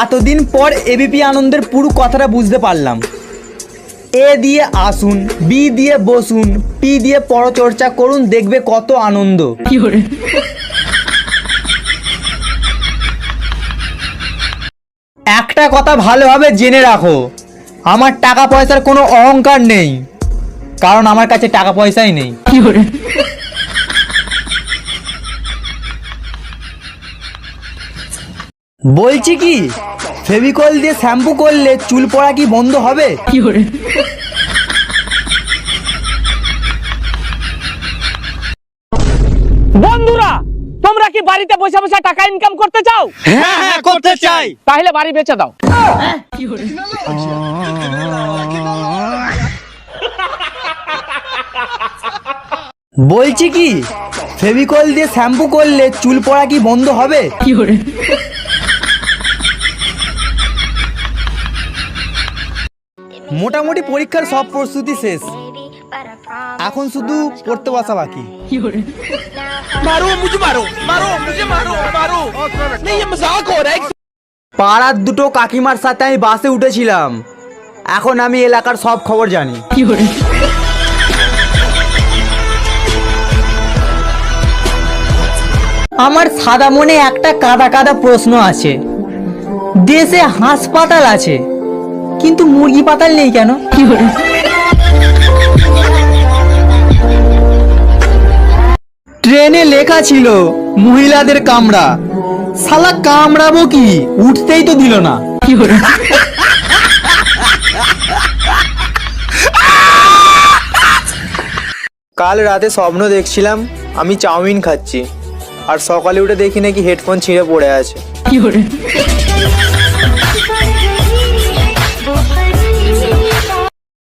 এতদিন পর এবিপি আনন্দের পুরো কথাটা বুঝতে পারলাম। এ দিয়ে আসুন, বি দিয়ে বসুন, পি দিয়ে পরচর্চা করুন, দেখবে কত আনন্দ। একটা কথা ভালোভাবে জেনে রাখো, আমার টাকা পয়সার কোনো অহংকার নেই, কারণ আমার কাছে টাকা পয়সাই নেই। বলছি কি, ফেভিকল দিয়ে শ্যাম্পু করলে চুল পড়া কি বন্ধ হবে? বন্ধুরা, তোমরা কি বাড়িতে বসে বসে টাকা ইনকাম করতে চাও? হ্যাঁ হ্যাঁ করতে চাই। তাহলে বাড়ি বেচে দাও। বলছি কি, ফেভিকল দিয়ে শ্যাম্পু করলে চুল পড়া কি বন্ধ হবে? মোটামুটি পরীক্ষার সব প্রস্তুতি শেষ, এখন শুধু পড়তে বসা বাকি। मारो मुझे, मारो मारो मुझे, मारो मारो। नहीं ये मजाक हो रहा है। পাড়ার দুটো কাকিমার সাথে আমি বাসে উঠেছিলাম, এখন আমি এলাকার সব খবর জানি। আমার সাদা মনে একটা কাদা কাদা প্রশ্ন আছে। দেশে হাসপাতাল আছে, কিন্তু মুরগি পাতাল নেই কেন? ট্রেনে লেখা ছিল মহিলাদের কামরা, শালা কামড়াবো কি, উঠতেই তো দিল না। কাল রাতে স্বপ্ন দেখছিলাম আমি চাউমিন খাচ্ছি, আর সকালে উঠে দেখি নাকি হেডফোন ছিঁড়ে পড়ে আছে।